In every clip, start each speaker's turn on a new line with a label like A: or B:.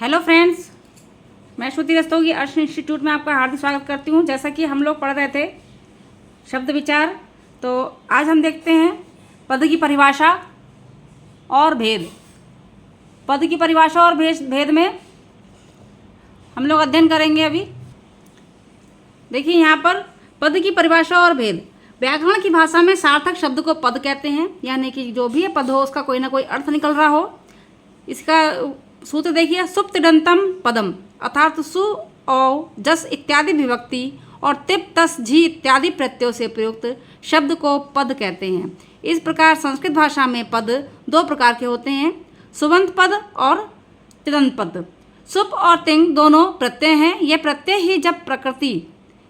A: Hello friends, मैं श्रुति रस्तोगी अर्श institute में आपका हार्दिक स्वागत करती हूँ। जैसा कि हम लोग पढ़ रहे थे शब्द विचार, तो आज हम देखते हैं पद की परिभाषा और भेद। पद की परिभाषा और भेद में हम लोग अध्ययन करेंगे। अभी देखिए यहाँ पर पद की परिभाषा और भेद। व्याकरण की भाषा में सार्थक शब्द को पद कहते हैं, यानी कि जो भी पद हो उसका कोई ना कोई अर्थ निकल रहा हो। इसका सूत्र देखिए, सुप्तिडंतम पदम, अर्थात सु औ जस इत्यादि विभक्ति और तिप तस झी इत्यादि प्रत्ययों से प्रयुक्त शब्द को पद कहते हैं। इस प्रकार संस्कृत भाषा में पद दो प्रकार के होते हैं, सुबंत पद और तिङंत पद। सुप और तिङ दोनों प्रत्यय हैं। ये प्रत्यय ही जब प्रकृति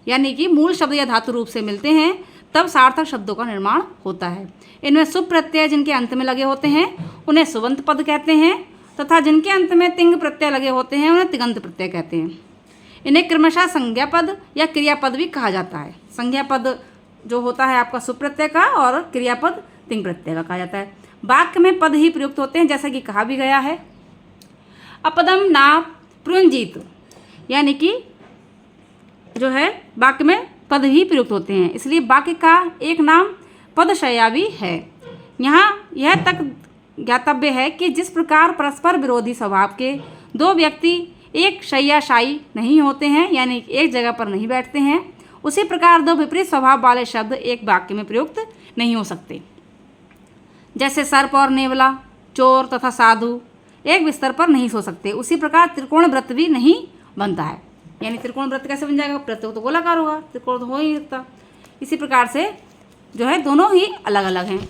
A: यानी कि मूल शब्द या धातु रूप से मिलते हैं तब सार्थक शब्दों का निर्माण होता है। इनमें सुप प्रत्यय जिनके अंत में लगे होते हैं उन्हें सुबंत पद कहते हैं, तथा जिनके अंत में तिंग प्रत्यय लगे होते हैं उन्हें तिङंत प्रत्यय कहते हैं। इन्हें क्रमशः संज्ञा पद या क्रियापद भी कहा जाता है। संज्ञा पद जो होता है आपका सुप्रत्यय का और क्रियापद तिंग प्रत्यय का कहा जाता है। वाक्य में पद ही प्रयुक्त होते हैं, जैसा कि कहा भी गया है। अपदम ना प्रुंजीत, यानी कि जो है वाक्य में पद ही प्रयुक्त होते हैं, इसलिए वाक्य का एक नाम पदशया भी है। यहाँ यह तक ज्ञातव्य है कि जिस प्रकार परस्पर विरोधी स्वभाव के दो व्यक्ति एक शय्याशायी नहीं होते हैं, यानी एक जगह पर नहीं बैठते हैं, उसी प्रकार दो विपरीत स्वभाव वाले शब्द एक वाक्य में प्रयुक्त नहीं हो सकते। जैसे सर्प और नेवला, चोर तथा साधु एक बिस्तर पर नहीं सो सकते, उसी प्रकार त्रिकोण वृत्त भी नहीं बनता है। यानी त्रिकोण वृत्त कैसे बन जाएगा? प्रत्यय तो गोलाकार होगा, त्रिकोण तो हो ही नहीं सकता। इसी प्रकार से जो है दोनों ही अलग अलग हैं।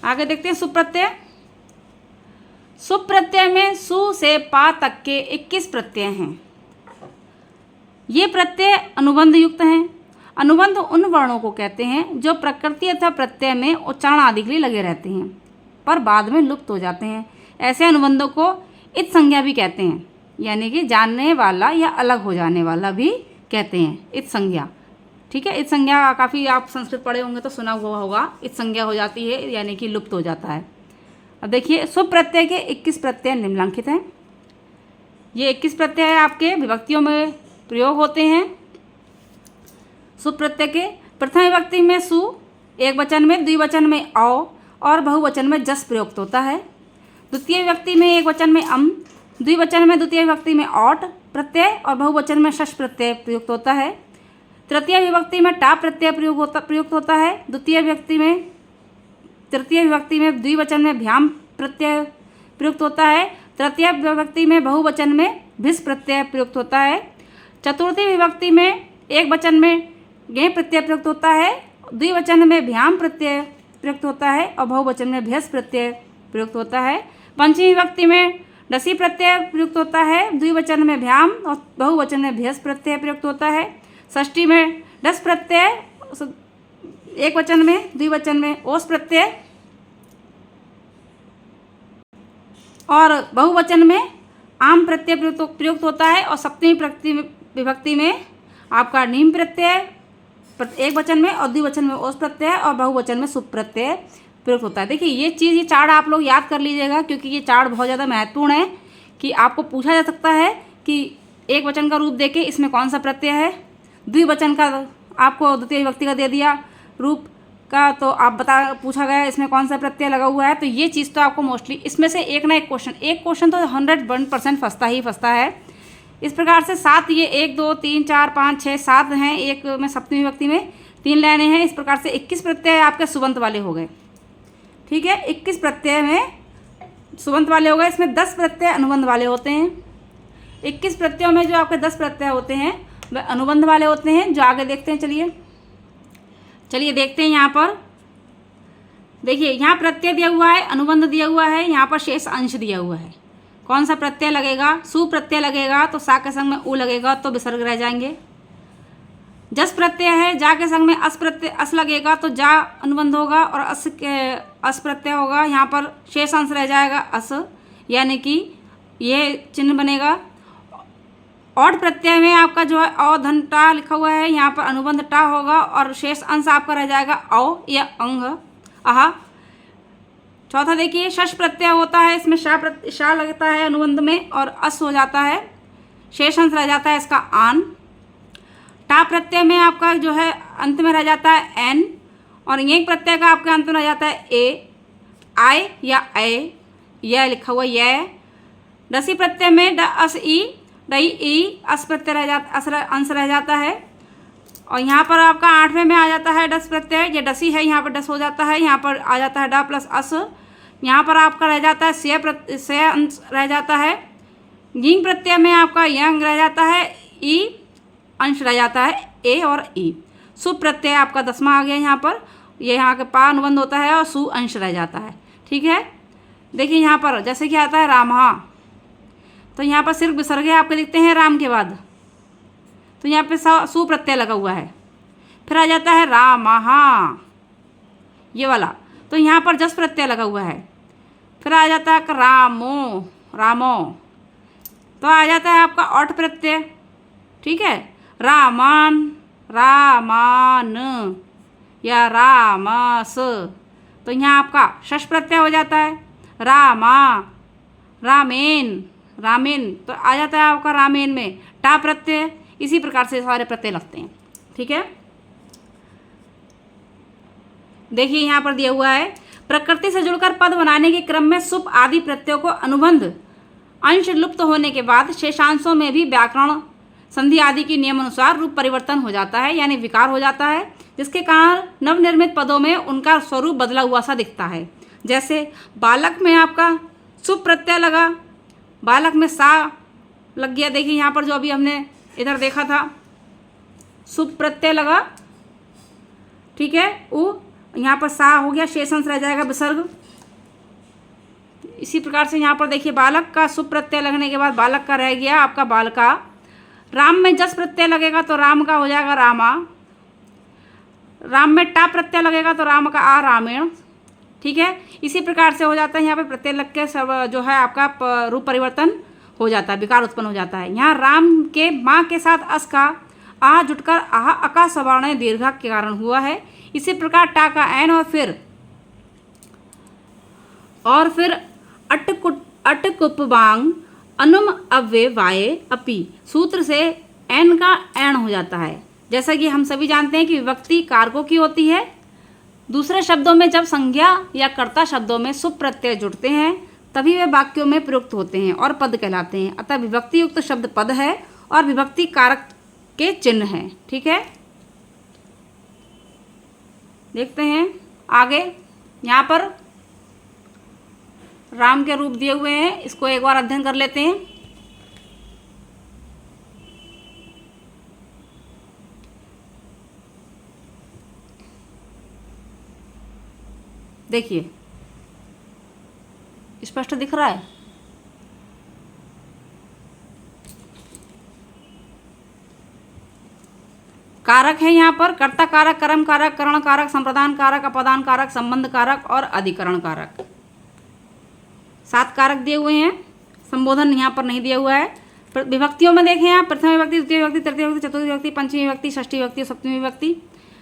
A: आगे देखते हैं सुप्रत्यय। सुप्रत्यय में सु से पा तक के 21 प्रत्यय हैं। ये प्रत्यय अनुबंध युक्त हैं। अनुबंध उन वर्णों को कहते हैं जो प्रकृति अथवा प्रत्यय में उच्चारण आदि के लिए लगे रहते हैं पर बाद में लुप्त हो जाते हैं। ऐसे अनुबंधों को इत संज्ञा भी कहते हैं, यानी कि जानने वाला या अलग हो जाने वाला भी कहते हैं, इत संज्ञा। ठीक है, इत संज्ञा काफ़ी आप संस्कृत पढ़े होंगे तो सुना हुआ होगा। इत संज्ञा हो जाती है यानी कि लुप्त हो जाता है। अब देखिए सुप्रत्यय के 21 प्रत्यय निम्नलिखित हैं। ये 21 प्रत्यय आपके विभक्तियों में प्रयोग होते हैं। सुप्रत्यय के प्रथम विभक्ति में सु, एक वचन में, द्विवचन में औ और बहुवचन में जस प्रयुक्त होता है। द्वितीय विभक्ति में एक वचन में अम, द्विवचन में द्वितीय विभक्ति में औट प्रत्यय और बहुवचन में शश प्रत्यय प्रयुक्त होता है। तृतीय विभक्ति में टा प्रत्यय प्रयुक्त होता है। तृतीय विभक्ति में द्विवचन में भ्याम प्रत्यय प्रयुक्त होता है। तृतीय विभक्ति में बहुवचन में भिस प्रत्यय प्रयुक्त होता है। चतुर्थी विभक्ति में एक वचन में ज्ञ प्रत्यय प्रयुक्त होता है, द्विवचन में भ्याम प्रत्यय प्रयुक्त होता है और बहुवचन में भ्यस प्रत्यय प्रयुक्त होता है। पंचमी विभक्ति में डसी प्रत्यय प्रयुक्त होता है, द्विवचन में भ्याम और बहुवचन में भ्यस प्रत्यय प्रयुक्त होता है। षष्ठी में डस प्रत्यय, एक वचन में, द्विवचन में ओस प्रत्यय और बहुवचन में आम प्रत्यय प्रयुक्त होता है। और सप्तमी विभक्ति में आपका नीम प्रत्यय एक वचन में और द्विवचन में ओस प्रत्यय और बहुवचन में सुप प्रत्यय प्रयुक्त होता है। देखिए ये चार्ट आप लोग याद कर लीजिएगा, क्योंकि ये चार्ट बहुत ज़्यादा महत्वपूर्ण है कि आपको पूछा जा सकता है कि एक वचन का रूप देके इसमें कौन सा प्रत्यय है, द्विवचन का आपको द्वितीय विभक्ति का दे दिया रूप का, तो आप पूछा गया इसमें कौन सा प्रत्यय लगा हुआ है। तो ये चीज़ तो आपको मोस्टली इसमें से एक ना एक क्वेश्चन तो 101% फंसता है। इस प्रकार से 7 ये 1 2 3 4 5 6 7 हैं। एक में सप्तमी विभक्ति में 3 लाइनें हैं। इस प्रकार से 21 प्रत्यय आपके सुबंत वाले हो गए। ठीक है, 21 प्रत्यय में सुबंत वाले हो गए। इसमें 10 प्रत्यय अनुबंध वाले होते हैं। 21 प्रत्ययों में जो आपके 10 प्रत्यय होते हैं वह अनुबंध वाले होते हैं। जो आगे देखते हैं, चलिए देखते हैं। यहाँ पर देखिए, यहाँ प्रत्यय दिया हुआ है, अनुबंध दिया हुआ है, यहाँ पर शेष अंश दिया हुआ है। कौन सा प्रत्यय लगेगा? सु प्रत्यय लगेगा तो सा के संग में उ लगेगा तो विसर्ग रह जाएंगे। जस प्रत्यय है, जा के संग में अस लगेगा तो जा अनुबंध होगा और अस प्रत्यय होगा, यहाँ पर शेष अंश रह जाएगा अस, यानी कि ये चिन्ह बनेगा। औड प्रत्यय में आपका जो है औ धन टा लिखा हुआ है, यहाँ पर अनुबंध टा होगा और शेष अंश आपका रह जाएगा औ या अंग आह। चौथा देखिए, शश प्रत्यय होता है, इसमें शा लगता है अनुबंध में और अस हो जाता है, शेष अंश रह जाता है इसका आन। टा प्रत्यय में आपका जो है अंत में रह जाता है एन, और एक प्रत्यय का आपके अंत में रह जाता है ए, आय या ए, यह लिखा हुआ यह। डसी प्रत्यय में ड अस ई, डई ई, अस प्रत्यय रह जाता, अंश रह जाता है। और यहाँ पर आपका 8वें में आ जाता है डस प्रत्यय, ये डसी है, यहाँ पर डस हो जाता है, यहाँ पर आ जाता है ड प्लस अस। यहाँ पर आपका रह जाता है से अंश रह जाता है। यिंग प्रत्यय में आपका यंग रह जाता है, ई अंश रह जाता है ए और ई। सु प्रत्यय आपका 10वां आ गया यहाँ पर, ये यहाँ के पा अनुबंध होता है और सु अंश रह जाता है। ठीक है, देखिए यहाँ पर जैसे कि आता है रामहा, तो यहाँ पर सिर्फ विसर्ग आपके लिखते हैं राम के बाद, तो यहाँ पे सु प्रत्यय लगा हुआ है। फिर आ जाता है रामहा, ये वाला, तो यहाँ पर जस प्रत्यय लगा हुआ है। फिर आ जाता है रामो, रामो, तो आ जाता है आपका औठ प्रत्यय। ठीक है, रामान, रामान या रामस, तो यहाँ आपका शश प्रत्यय हो जाता है। रामा, रामेन, रामेन, तो आ जाता है आपका रामेन में टा प्रत्यय। इसी प्रकार से सारे प्रत्यय लगते हैं। ठीक है, देखिए यहाँ पर दिया हुआ है, प्रकृति से जुड़कर पद बनाने के क्रम में सुप आदि प्रत्ययों को अनुबंध अंश लुप्त होने के बाद शेषांशों में भी व्याकरण संधि आदि के नियम अनुसार रूप परिवर्तन हो जाता है, यानी विकार हो जाता है, जिसके कारण नवनिर्मित पदों में उनका स्वरूप बदला हुआ सा दिखता है। जैसे बालक में आपका सुप प्रत्यय लगा, बालक में सा लग गया। देखिए यहाँ पर जो अभी हमने इधर देखा था, सुप प्रत्यय लगा, ठीक है, उ यहाँ पर सा हो गया, शेष अंश रह जाएगा विसर्ग। इसी प्रकार से यहाँ पर देखिए बालक का सुप प्रत्यय लगने के बाद बालक का रह गया आपका बालका। राम में जस प्रत्यय लगेगा तो राम का हो जाएगा रामा। राम में टा प्रत्यय लगेगा तो राम का आ रामेण। ठीक है, इसी प्रकार से हो जाता है, यहाँ पे प्रत्यय लग के सब जो है आपका रूप परिवर्तन हो जाता है, विकार उत्पन्न हो जाता है। यहाँ राम के माँ के साथ अस का आ जुटकर आह अका सवर्ण दीर्घा के कारण हुआ है। इसी प्रकार टा का एन और फिर अटकुपबांग अनुम अव्य वाये अपि सूत्र से एन का एण हो जाता है। जैसा कि हम सभी जानते हैं कि विभक्ति कारकों की होती है। दूसरे शब्दों में जब संज्ञा या कर्ता शब्दों में सुप प्रत्यय जुड़ते हैं तभी वे वाक्यों में प्रयुक्त होते हैं और पद कहलाते हैं। अतः विभक्ति युक्त शब्द पद है और विभक्ति कारक के चिन्ह हैं। ठीक है, देखते हैं आगे। यहाँ पर राम के रूप दिए हुए हैं, इसको एक बार अध्ययन कर लेते हैं। देखिए स्पष्ट दिख रहा है। कारक है यहाँ पर कर्ता कारक, कर्म कारक, करण कारक, संप्रदान कारक, अपदान कारक, संबंध कारक और अधिकरण कारक। 7 कारक दिए हुए हैं। संबोधन यहाँ पर नहीं दिया हुआ है। विभक्तियों में देखें आप, प्रथम विभक्ति, द्वितीय विभक्ति, तृतीय विभक्ति, चतुर्थी विभक्ति, पंचमी विभक्ति, षष्ठी विभक्ति, सप्तमी विभक्ति,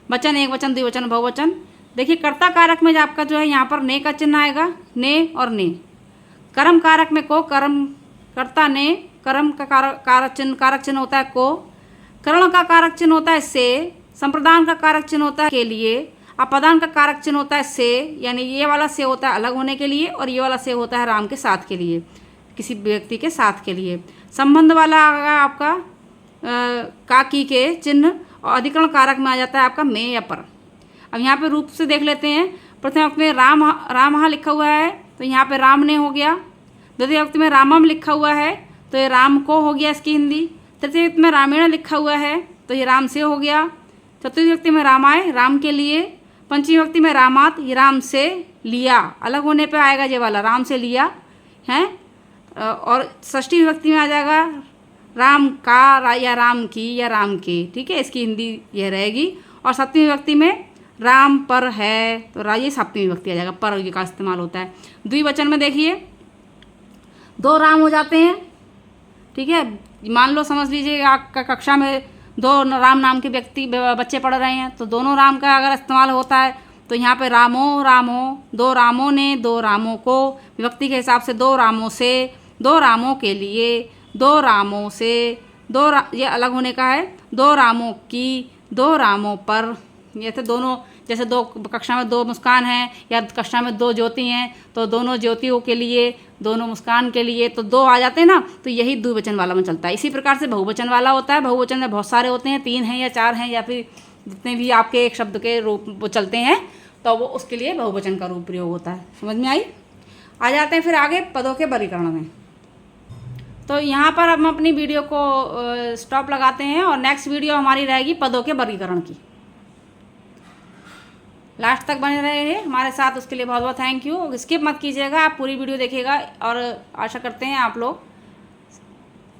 A: वचन, एक वचन, द्विवचन, बहुवचन। देखिए कर्ता कारक में आपका जो है यहाँ पर ने का चिन्ह आएगा, ने और ने। कर्म कारक में को, कर्म कर्ता ने, कर्म का कारक चिन्ह होता है को, करण का कारक चिन्ह होता है से, संप्रदान का कारक चिन्ह होता है के लिए, अपदान का कारक चिन्ह होता है से, यानी ये वाला से होता है अलग होने के लिए और ये वाला से होता है राम के साथ के लिए, किसी व्यक्ति के साथ के लिए। संबंध वाला आपका काकी के चिन्ह और अधिकरण कारक में आ जाता है आपका में या पर। अब यहाँ पे रूप से देख लेते हैं। प्रथम वक्त में राम लिखा हुआ है तो यहाँ पे राम ने हो गया। द्वितीय वक्त में रामम लिखा हुआ है तो ये राम को हो गया इसकी हिंदी। तृतीय वक्त में रामेण लिखा हुआ है तो ये राम से हो गया। चतुर्थी व्यक्ति में रामाय, राम के लिए। पंचमी व्यक्ति में रामात, ये राम से लिया, अलग होने पे आएगा ये वाला, राम से लिया है। और षष्ठी विभक्ति में आ जाएगा राम का या राम की या राम के, ठीक है, इसकी हिंदी यह रहेगी। और सप्तमी विभक्ति में राम पर है तो ये सप्तमी विभक्ति आ जाएगा, पर का इस्तेमाल होता है। द्विवचन में देखिए 2 राम हो जाते हैं, ठीक है। मान लो समझ लीजिए आपका कक्षा में 2 राम नाम के व्यक्ति बच्चे पढ़ रहे हैं तो दोनों राम का अगर इस्तेमाल होता है तो यहाँ पे रामो रामो, दो रामों ने दो रामों को, विभक्ति के हिसाब से दो रामों से, दो रामों के लिए, दो रामों से, ये अलग होने का है, दो रामों की, दो रामों पर। ये थे दोनों, जैसे दो कक्षा में दो मुस्कान हैं या कक्षा में दो ज्योति हैं, तो दोनों ज्योतियों के लिए, दोनों मुस्कान के लिए, तो दो आ जाते हैं ना, तो यही द्विवचन वाला में चलता है। इसी प्रकार से बहुवचन वाला होता है। बहुवचन में बहुत सारे होते हैं, 3 हैं या 4 हैं या फिर जितने भी आपके एक शब्द के रूप वो चलते हैं, तो वो उसके लिए बहुवचन का रूप प्रयोग होता है। समझ में आई? आ जाते हैं फिर आगे पदों के वर्गीकरण में। तो यहाँ पर हम अपनी वीडियो को स्टॉप लगाते हैं और नेक्स्ट वीडियो हमारी रहेगी पदों के वर्गीकरण की। लास्ट तक बने रहे हैं हमारे साथ, उसके लिए बहुत बहुत थैंक यू। स्किप मत कीजिएगा, आप पूरी वीडियो देखिएगा और आशा करते हैं आप लोग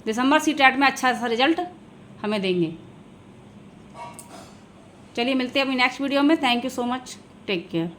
A: दिसंबर CTET में अच्छा सा रिजल्ट हमें देंगे। चलिए मिलते हैं अभी नेक्स्ट वीडियो में। Thank you so much, take care.